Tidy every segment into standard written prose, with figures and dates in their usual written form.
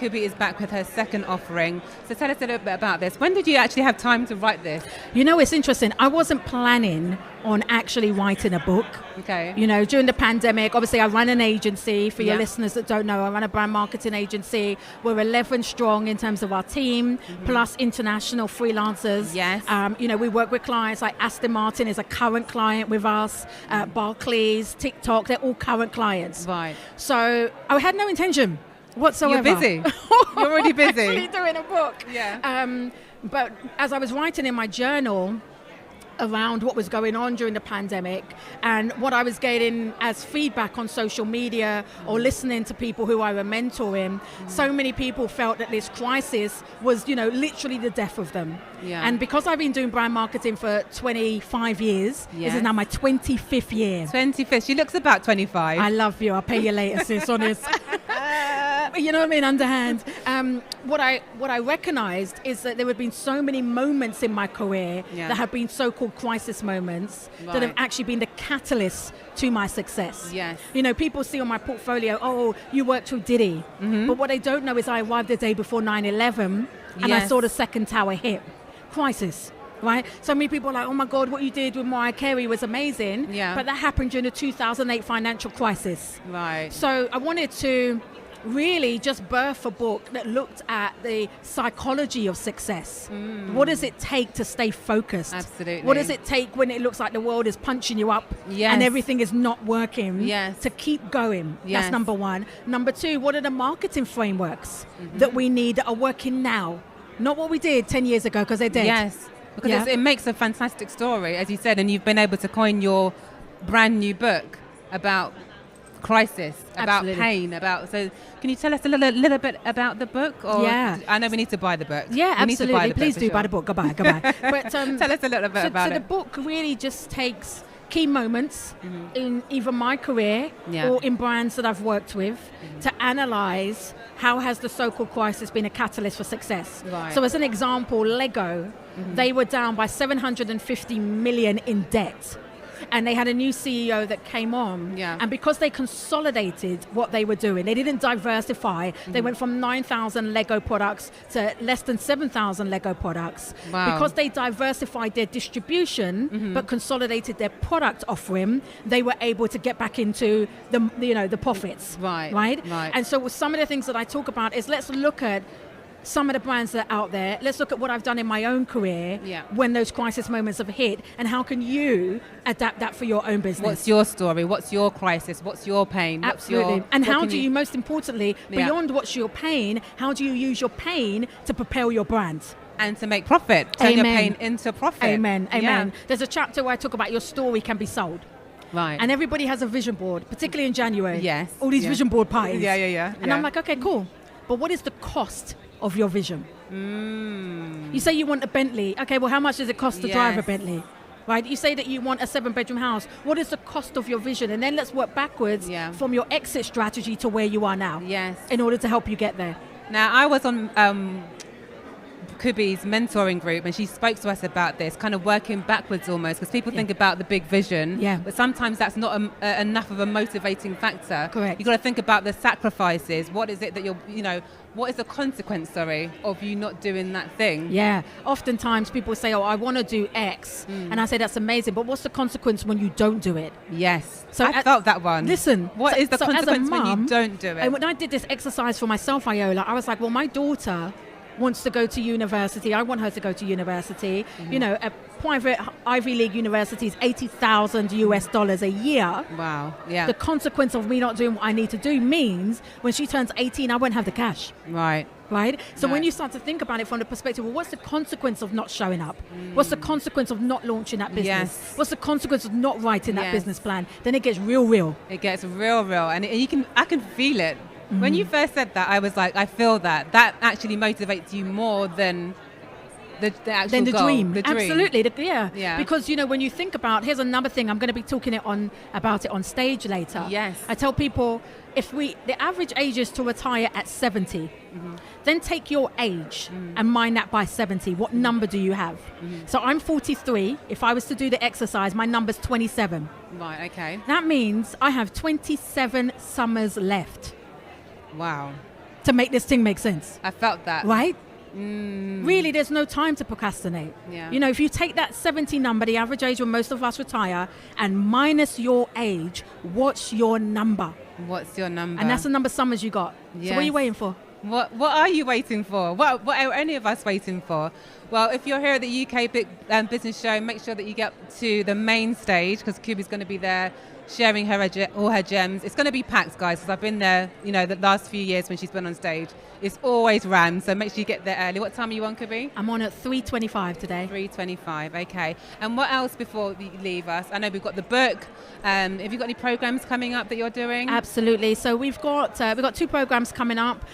Kubi is back with her second offering. So tell us a little bit about this. When did you actually have time to write this? You know, it's interesting. I wasn't planning on actually writing a book. Okay. You know, during the pandemic, obviously I run an agency. For your listeners that don't know, I run a brand marketing agency. We're 11 strong in terms of our team, plus international freelancers. Yes. You know, we work with clients like Aston Martin is a current client with us, Barclays, TikTok, they're all current clients. Right. So I had no intention whatsoever. You're busy. You're already busy. Actually doing a book. Yeah. But as I was writing in my journal around what was going on during the pandemic and what I was getting as feedback on social media or listening to people who I were mentoring, so many people felt that this crisis was, you know, literally the death of them. Yeah. And because I've been doing brand marketing for 25 years, this is now my 25th year. 25th. She looks about 25. I love you. I'll pay you later, sis, honest. You know what I mean, underhand. What I recognized is that there have been so many moments in my career that have been so-called crisis moments that have actually been the catalyst to my success. Yes. You know, people see on my portfolio, oh, you worked with Diddy. But what they don't know is I arrived the day before 9/11 and I saw the second tower hit. Crisis. Right? So many people are like, oh my God, what you did with Mariah Carey was amazing. Yeah. But that happened during the 2008 financial crisis. Right. So I wanted to really just birth a book that looked at the psychology of success. What does it take to stay focused? Absolutely. What does it take when it looks like the world is punching you up and everything is not working to keep going? That's number one. Number two, what are the marketing frameworks that we need that are working now? Not what we did 10 years ago because they're dead. Yes, because it makes a fantastic story, as you said, and you've been able to coin your brand new book about crisis, about pain, so can you tell us a little bit about the book? Or I know we need to buy the book. Yeah, absolutely. Please do buy the book. Goodbye. But tell us a little bit about it. So the book really just takes key moments in either my career or in brands that I've worked with to analyze how has the so-called crisis been a catalyst for success. Right. So as an example, Lego, they were down by 750 million in debt. And they had a new CEO that came on. And because they consolidated what they were doing, they didn't diversify. They went from 9,000 Lego products to less than 7,000 Lego products. Wow. Because they diversified their distribution, but consolidated their product offering, they were able to get back into the profits. Right. And so some of the things that I talk about is let's look at some of the brands that are out there. Let's look at what I've done in my own career when those crisis moments have hit, and how can you adapt that for your own business? What's your story? What's your crisis? What's your pain? Absolutely. And how do you, most importantly, beyond what's your pain, how do you use your pain to propel your brand? And to make profit. Turn your pain into profit. Amen. Yeah. There's a chapter where I talk about your story can be sold. Right. And everybody has a vision board, particularly in January. Yes. All these vision board parties. Yeah. And I'm like, okay, cool. But what is the cost of your vision? You say you want a Bentley. Okay, well, how much does it cost to drive a Bentley? Right? You say that you want a 7-bedroom house. What is the cost of your vision? And then let's work backwards from your exit strategy to where you are now. Yes. In order to help you get there. Now, I was on Kubi's mentoring group, and she spoke to us about this, kind of working backwards almost, because people think about the big vision, but sometimes that's not enough of a motivating factor. Correct. You've got to think about the sacrifices. What is it that what is the consequence, of you not doing that thing? Yeah. Oftentimes people say, oh, I want to do X. And I say, that's amazing, but what's the consequence when you don't do it? Yes. So I felt that one. Listen. What is the consequence when you don't do it? And when I did this exercise for myself, Iola, I was like, well, my daughter wants to go to university. I want her to go to university. You know, a private Ivy League university is $80,000 US a year. Wow. Yeah. The consequence of me not doing what I need to do means when she turns 18, I won't have the cash. Right. So when you start to think about it from the perspective, well, what's the consequence of not showing up? What's the consequence of not launching that business? Yes. What's the consequence of not writing that business plan? Then it gets real. It gets real. And I can feel it. When you first said that, I was like, I feel that actually motivates you more than the actual goal. Dream. The dream. Absolutely. Yeah. Because, when you think about, here's another thing, I'm going to be talking about it on stage later. Yes. I tell people, the average age is to retire at 70. Then take your age and mine that by 70. What number do you have? So I'm 43. If I was to do the exercise, my number's 27. Right, okay. That means I have 27 summers left. Wow. to make this thing make sense. I felt that. Right? Really, there's no time to procrastinate. Yeah. You know, if you take that 70 number, the average age when most of us retire, and minus your age, what's your number? What's your number? And that's the number summers you got. Yes. So what are you waiting for? What are you waiting for? What are any of us waiting for? Well, if you're here at the UK Business Show, make sure that you get to the main stage, because Kubi's going to be there sharing all her gems. It's going to be packed, guys, because I've been there, you know, the last few years when she's been on stage. It's always rammed, so make sure you get there early. What time are you on, Kubi? I'm on at 3:25 today. 3:25, okay. And what else before you leave us? I know we've got the book. Have you got any programs coming up that you're doing? Absolutely. So we've got 2 programs coming up.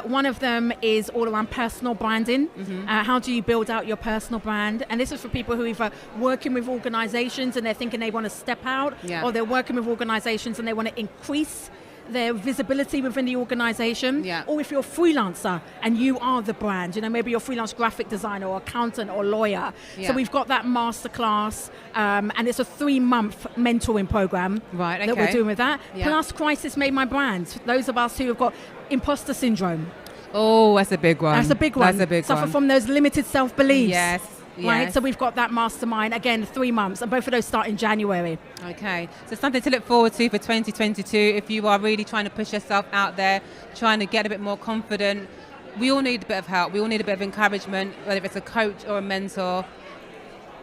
One of them is all around personal branding. How do you build out your personal brand? And this is for people who are working with organizations and they're thinking they want to step out, or they're working with organizations and they want to increase their visibility within the organization, or if you're a freelancer and you are the brand, you know, maybe you're a freelance graphic designer or accountant or lawyer. So we've got that masterclass, and it's a 3-month mentoring program that we're doing with that. Plus, Crisis Made My Brand. Those of us who have got imposter syndrome. Oh, that's a big one. That's a big one. Suffer from those limited self-beliefs. Yes. Right, so we've got that mastermind, again, 3 months, and both of those start in January. Okay, so something to look forward to for 2022 if you are really trying to push yourself out there, trying to get a bit more confident. We all need a bit of help, we all need a bit of encouragement, whether it's a coach or a mentor.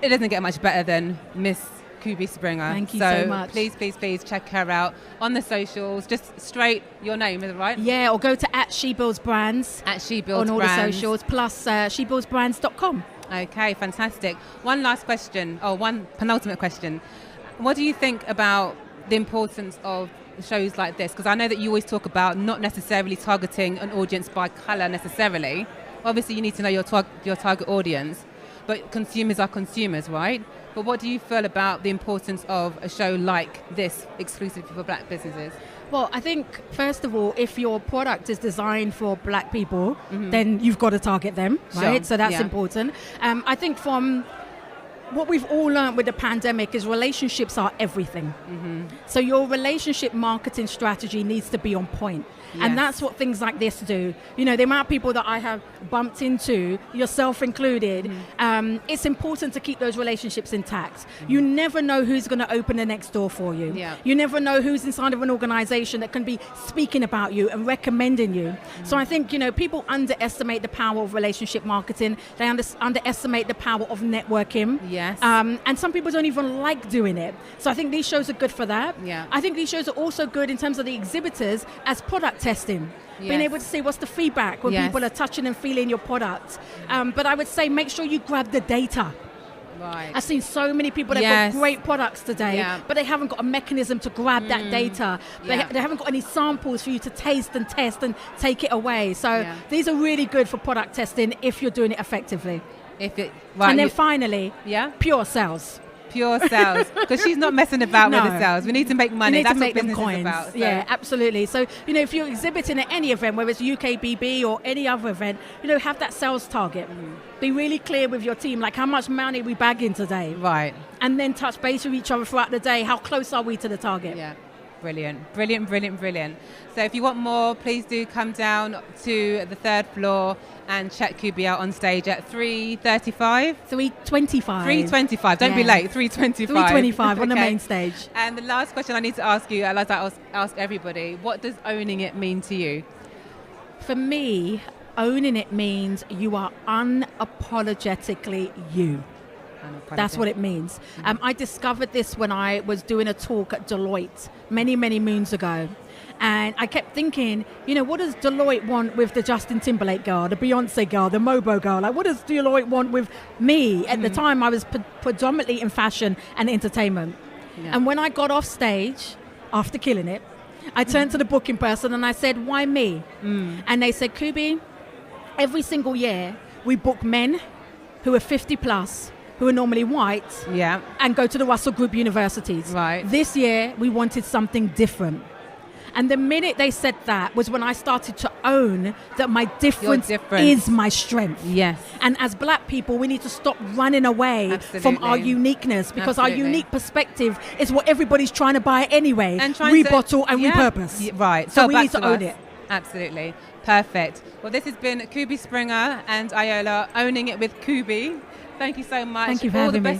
It doesn't get much better than Miss Kubi Springer. Thank you so much. Please check her out on the socials. Just straight your name, is it right? Yeah, or go to @SheBuildsBrands on all the socials, plus shebuildsbrands.com. Okay, fantastic. One last question, or one penultimate question. What do you think about the importance of shows like this? Because I know that you always talk about not necessarily targeting an audience by colour necessarily. Obviously, you need to know your target audience, but consumers are consumers, right? But what do you feel about the importance of a show like this, exclusively for black businesses? Well, I think, first of all, if your product is designed for black people, then you've got to target them, right? So that's important. I think from what we've all learned with the pandemic is relationships are everything. So your relationship marketing strategy needs to be on point. And that's what things like this do. You know, the amount of people that I have bumped into, yourself included, it's important to keep those relationships intact. You never know who's going to open the next door for you. You never know who's inside of an organization that can be speaking about you and recommending you. So I think, you know, people underestimate the power of relationship marketing. They underestimate the power of networking. And some people don't even like doing it. So I think these shows are good for that. I think these shows are also good in terms of the exhibitors as product testing. Being able to see what's the feedback when people are touching and feeling your product. But I would say make sure you grab the data. I've seen so many people that have got great products today, but they haven't got a mechanism to grab that data. They haven't got any samples for you to taste and test and take it away. So these are really good for product testing if you're doing it effectively. And then finally, pure sales. Pure sales, because she's not messing about with the sales. We need to make money. That's what business is about. So. Yeah, absolutely. So, you know, if you're exhibiting at any event, whether it's UKBB or any other event, you know, have that sales target. Be really clear with your team, like how much money we bagging today. Right. And then touch base with each other throughout the day. How close are we to the target? Yeah. Brilliant. So if you want more, please do come down to the 3rd floor and check Kubi out on stage at 3:35? 3:25. 3:25. Don't be late. 3:25. 3:25 on the main stage. And the last question I need to ask you, as I ask everybody, what does owning it mean to you? For me, owning it means you are unapologetically you. That's what it means. I discovered this when I was doing a talk at Deloitte many moons ago. And I kept thinking, you know, what does Deloitte want with the Justin Timberlake girl, the Beyonce girl, the Mobo girl? Like, what does Deloitte want with me? At the time, I was predominantly in fashion and entertainment. And when I got off stage, after killing it, I turned to the booking person and I said, why me? And they said, Kubi, every single year, we book men who are 50 plus, who are normally white, and go to the Russell Group universities. This year, we wanted something different. And the minute they said that was when I started to own that my difference is my strength. And as black people, we need to stop running away from our uniqueness, because our unique perspective is what everybody's trying to buy anyway. And rebottle and repurpose. Right. So we need to own it. Absolutely. Perfect. Well, this has been Kubi Springer and Iola owning it with Kubi. Thank you so much. Thank you for having me.